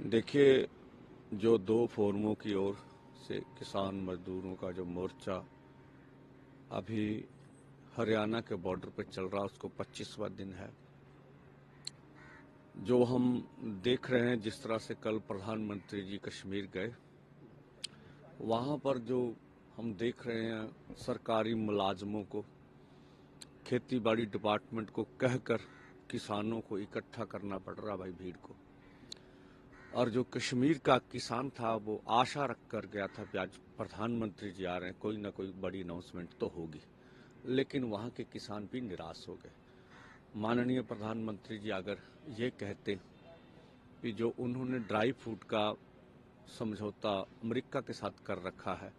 देखिए, जो दो फोरमों की ओर से किसान मजदूरों का जो मोर्चा अभी हरियाणा के बॉर्डर पर चल रहा, उसको 25वां दिन है। जो हम देख रहे हैं, जिस तरह से कल प्रधानमंत्री जी कश्मीर गए, वहां पर जो हम देख रहे हैं सरकारी मुलाजमों को, खेतीबाड़ी डिपार्टमेंट को कहकर किसानों को इकट्ठा करना पड़ रहा भाई, भीड़ को। और जो कश्मीर का किसान था वो आशा रख कर गया था कि आज प्रधानमंत्री जी आ रहे हैं, कोई ना कोई बड़ी अनाउंसमेंट तो होगी, लेकिन वहां के किसान भी निराश हो गए। माननीय प्रधानमंत्री जी अगर ये कहते कि जो उन्होंने ड्राई फ्रूट का समझौता अमेरिका के साथ कर रखा है,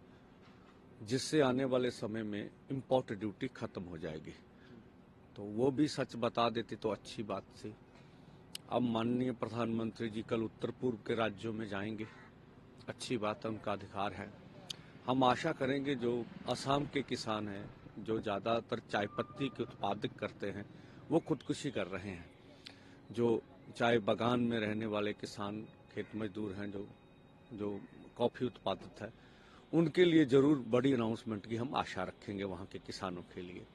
जिससे आने वाले समय में इम्पोर्ट ड्यूटी खत्म हो जाएगी, तो वो भी सच बता देते तो अच्छी बात थी। अब माननीय प्रधानमंत्री जी कल उत्तर पूर्व के राज्यों में जाएंगे, अच्छी बात है, उनका अधिकार है। हम आशा करेंगे जो असम के किसान हैं, जो ज़्यादातर चाय पत्ती के उत्पादक करते हैं, वो खुदकुशी कर रहे हैं। जो चाय बागान में रहने वाले किसान खेत मजदूर हैं, जो जो कॉफ़ी उत्पादक है, उनके लिए ज़रूर बड़ी अनाउंसमेंट की हम आशा रखेंगे। वहाँ के किसानों के लिए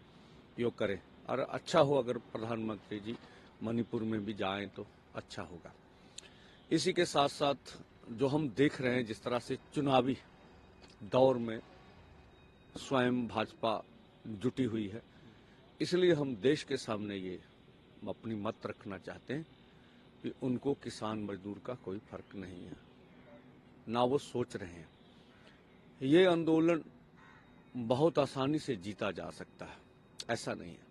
योग करें, और अच्छा हो अगर प्रधानमंत्री जी मणिपुर में भी जाएं तो अच्छा होगा। इसी के साथ साथ जो हम देख रहे हैं जिस तरह से चुनावी दौर में स्वयं भाजपा जुटी हुई है, इसलिए हम देश के सामने ये अपनी मत रखना चाहते हैं कि उनको किसान मजदूर का कोई फर्क नहीं है, ना वो सोच रहे हैं। ये आंदोलन बहुत आसानी से जीता जा सकता है, ऐसा नहीं है।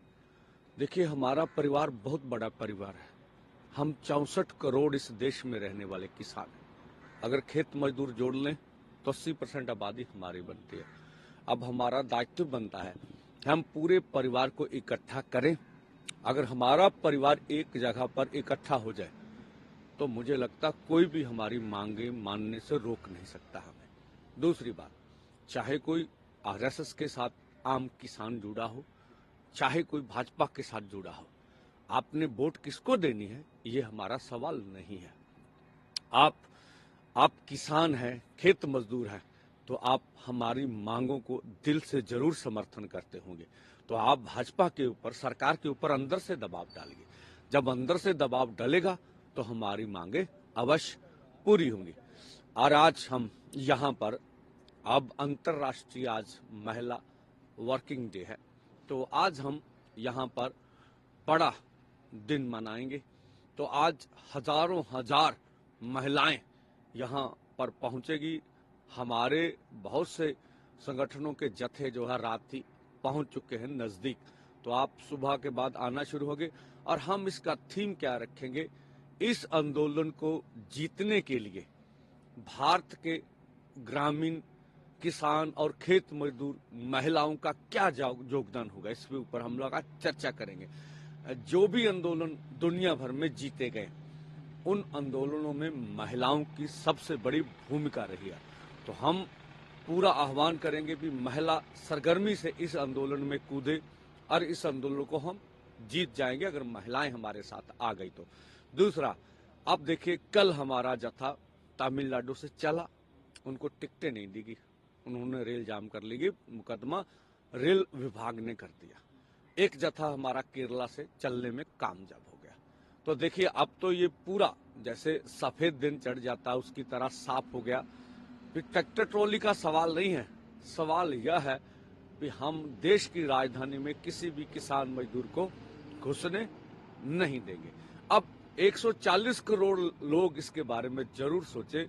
देखिए, हमारा परिवार बहुत बड़ा परिवार है। हम 64 करोड़ इस देश में रहने वाले किसान हैं। अगर खेत मजदूर जोड़ लें तो 80% आबादी हमारी बनती है। अब हमारा दायित्व बनता है हम पूरे परिवार को इकट्ठा करें। अगर हमारा परिवार एक जगह पर इकट्ठा हो जाए तो मुझे लगता कोई भी हमारी मांगे मानने से रोक नहीं सकता हमें। दूसरी बात, चाहे कोई आरएसएस के साथ आम किसान जुड़ा हो, चाहे कोई भाजपा के साथ जुड़ा हो, आपने वोट किसको देनी है ये हमारा सवाल नहीं है। आप किसान हैं, खेत मजदूर हैं, तो आप हमारी मांगों को दिल से जरूर समर्थन करते होंगे। तो आप भाजपा के ऊपर, सरकार के ऊपर अंदर से दबाव डालिए। जब अंदर से दबाव डलेगा तो हमारी मांगे अवश्य पूरी होंगी। और आज हम यहाँ पर, अब अंतर्राष्ट्रीय आज महिला वर्किंग डे है, तो आज हम यहाँ पर बड़ा दिन मनाएंगे। तो आज हजारों हजार महिलाएं यहाँ पर पहुंचेगी। हमारे बहुत से संगठनों के जत्थे जो है रात ही पहुंच चुके हैं नजदीक, तो आप सुबह के बाद आना शुरू होंगे। और हम इसका थीम क्या रखेंगे, इस आंदोलन को जीतने के लिए भारत के ग्रामीण किसान और खेत मजदूर महिलाओं का क्या योगदान होगा, इसके ऊपर हम लोग आज चर्चा करेंगे। जो भी आंदोलन दुनिया भर में जीते गए, उन आंदोलनों में महिलाओं की सबसे बड़ी भूमिका रही है। तो हम पूरा आह्वान करेंगे कि महिला सरगर्मी से इस आंदोलन में कूदे, और इस आंदोलन को हम जीत जाएंगे अगर महिलाएं हमारे साथ आ गई तो। दूसरा, अब देखिए, कल हमारा जत्था तमिलनाडु से चला, उनको टिकटें नहीं दी गई, उन्होंने रेल जाम कर ली गई, मुकदमा रेल विभाग ने कर दिया। एक जत्था हमारा केरला से चलने में कामयाब हो गया। तो देखिए, अब तो ये पूरा जैसे सफेद दिन चढ़ जाता है उसकी तरह साफ हो गया। ट्रैक्टर ट्रॉली का सवाल नहीं है, सवाल यह है कि हम देश की राजधानी में किसी भी किसान मजदूर को घुसने नहीं देंगे। अब 140 करोड़ लोग इसके बारे में जरूर सोचे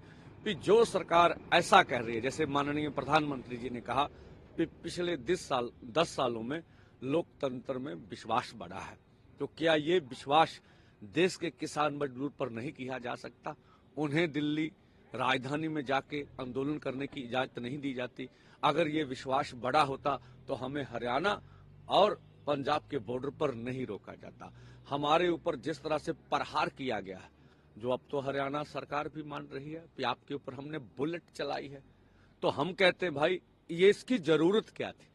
कि जो सरकार ऐसा कह रही है, जैसे माननीय प्रधानमंत्री जी ने कहा कि पिछले 10 सालों में लोकतंत्र में विश्वास बढ़ा है, तो क्या ये विश्वास देश के किसान मजदूर पर नहीं किया जा सकता? उन्हें दिल्ली राजधानी में जाके आंदोलन करने की इजाजत नहीं दी जाती? अगर ये विश्वास बड़ा होता तो हमें हरियाणा और पंजाब के बॉर्डर पर नहीं रोका जाता। हमारे ऊपर जिस तरह से प्रहार किया गया है, जो अब तो हरियाणा सरकार भी मान रही है कि आपके ऊपर हमने बुलेट चलाई है, तो हम कहते हैं भाई ये इसकी जरूरत क्या थी,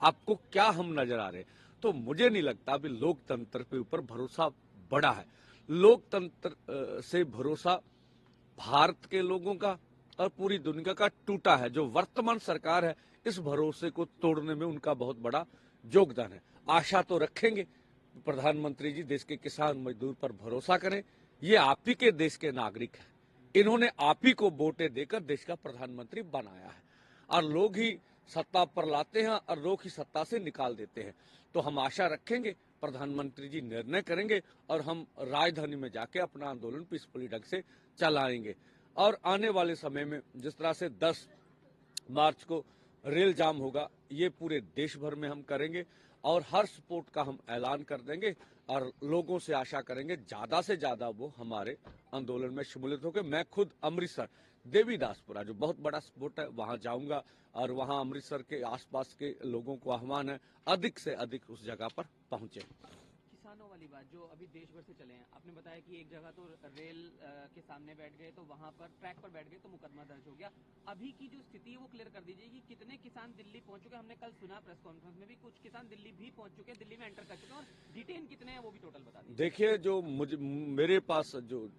आपको क्या हम नजर आ रहे? तो मुझे नहीं लगता अभी लोकतंत्र के ऊपर भरोसा बड़ा है। लोकतंत्र से भरोसा भारत के लोगों का और पूरी दुनिया का टूटा है। जो वर्तमान सरकार है, इस भरोसे को तोड़ने में उनका बहुत बड़ा योगदान है। आशा तो रखेंगे प्रधानमंत्री जी देश के किसान मजदूर पर भरोसा करें। ये आप ही के देश के नागरिक हैं, इन्होंने आप ही को वोटें देकर देश का प्रधानमंत्री बनाया है और लोग ही सत्ता पर लाते हैं और लोग ही सत्ता से निकाल देते हैं। तो हम आशा रखेंगे प्रधानमंत्री जी निर्णय करेंगे और हम राजधानी में जाके अपना आंदोलन पीसफुली ढंग से चलाएंगे। और आने वाले समय में जिस तरह से 10 मार्च को रेल जाम होगा, ये पूरे देश भर में हम करेंगे और हर स्पोर्ट का हम ऐलान कर देंगे और लोगों से आशा करेंगे ज्यादा से ज्यादा वो हमारे आंदोलन में शमूलियत होकर। मैं खुद अमृतसर देवीदासपुरा जो बहुत बड़ा स्पोर्ट है वहां जाऊंगा और वहां अमृतसर के आसपास के लोगों को आह्वान है अधिक से अधिक उस जगह पर पहुंचे। किसानों वाली बात जो अभी देश भर से चले हैं, आपने बताया कि एक जगह तो रेल के सामने बैठ गए तो वहां पर ट्रैक पर बैठ गए तो मुकदमा दर्ज हो गया। अभी की जो स्थिति है वो क्लियर कर दीजिए कि कितने किसान दिल्ली पहुंच चुके हैं। हमने कल सुना प्रेस कॉन्फ्रेंस में भी कुछ किसान दिल्ली भी पहुंच चुके हैं, दिल्ली में एंटर कर चुके हैं, और डिटेन कितने हैं वो भी टोटल बता दीजिए। देखिए, जो मेरे पास जो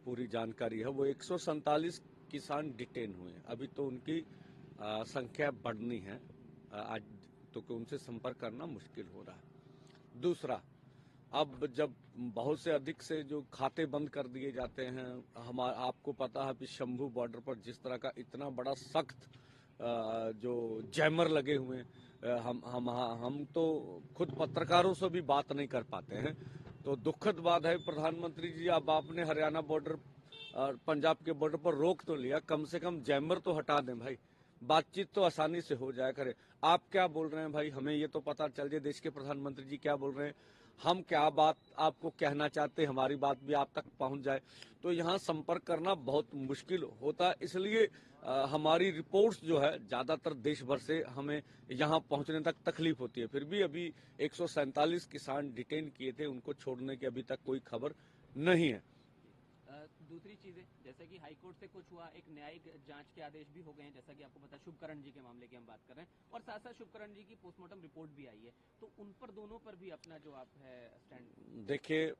पूरी जानकारी है वो 147 किसान डिटेन हुए हैं। अभी तो उनकी संख्या बढ़नी है, आज तो उनसे संपर्क करना मुश्किल हो रहा है। दूसरा, अब जब बहुत से अधिक से जो खाते बंद कर दिए जाते हैं, आपको पता है कि शंभू बॉर्डर पर जिस तरह का इतना बड़ा सख्त जो जैमर लगे हुए हैं, हम तो खुद पत्रकारों से भी बात नहीं कर पाते हैं। तो दुखद बात है प्रधानमंत्री जी, अब आपने हरियाणा बॉर्डर और पंजाब के बॉर्डर पर रोक तो लिया, कम से कम जैमर तो हटा दें भाई, बातचीत तो आसानी से हो जाया करे। आप क्या बोल रहे हैं भाई, हमें ये तो पता चल जाए देश के प्रधानमंत्री जी क्या बोल रहे हैं, हम क्या बात आपको कहना चाहते हैं, हमारी बात भी आप तक पहुंच जाए। तो यहाँ संपर्क करना बहुत मुश्किल होता है, इसलिए हमारी रिपोर्ट्स जो है ज्यादातर देश भर से हमें यहाँ पहुंचने तक तकलीफ होती है। फिर भी अभी 147 किसान डिटेन किए थे, उनको छोड़ने की अभी तक कोई खबर नहीं है। दूसरी चीजें जैसे कि हाईकोर्ट से कुछ हुआ, एक न्यायिक जांच के आदेश भी हो गए हैं, जैसा कि आपको पता है शुभकरण जी के मामले की हम बात कर रहे हैं, और साथ साथ शुभकरण जी की पोस्टमार्टम रिपोर्ट भी आई है, तो उन पर दोनों पर भी अपना जो आप है स्टैंड। देखिए,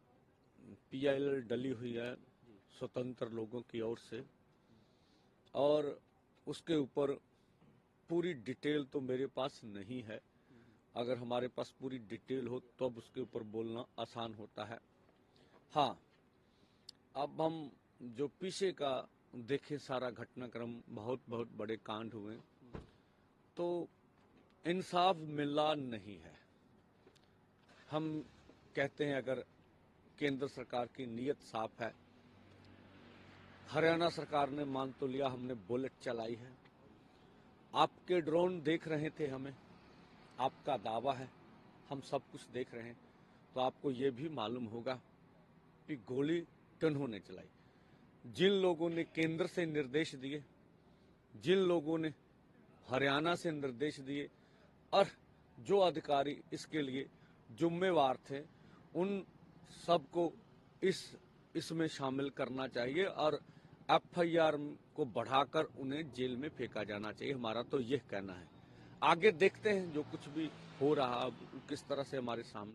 PIL डली हुई है स्वतंत्र लोगों की ओर से, और उसके ऊपर पूरी डिटेल तो मेरे पास नहीं है। अगर हमारे पास पूरी डिटेल हो तो अब उसके ऊपर बोलना आसान होता है। हाँ, अब हम जो पीछे का देखें सारा घटनाक्रम, बहुत बहुत बड़े कांड हुए, तो इंसाफ मिला नहीं है। हम कहते हैं अगर केंद्र सरकार की नीयत साफ है, हरियाणा सरकार ने मान तो लिया, हमने बुलेट चलाई है, आपके ड्रोन देख रहे थे हमें, आपका दावा है, हम सब कुछ देख रहे हैं, तो आपको ये भी मालूम होगा कि गोली किन्होंने चलाई। जिन लोगों ने केंद्र से निर्देश दिए, जिन लोगों ने हरियाणा से निर्देश दिए, और जो अधिकारी इसके लिए जिम्मेवार थे, उन सबको इसमें शामिल करना चाहिए और FIR को बढ़ाकर उन्हें जेल में फेंका जाना चाहिए। हमारा तो यह कहना है। आगे देखते हैं जो कुछ भी हो रहा, किस तरह से हमारे सामने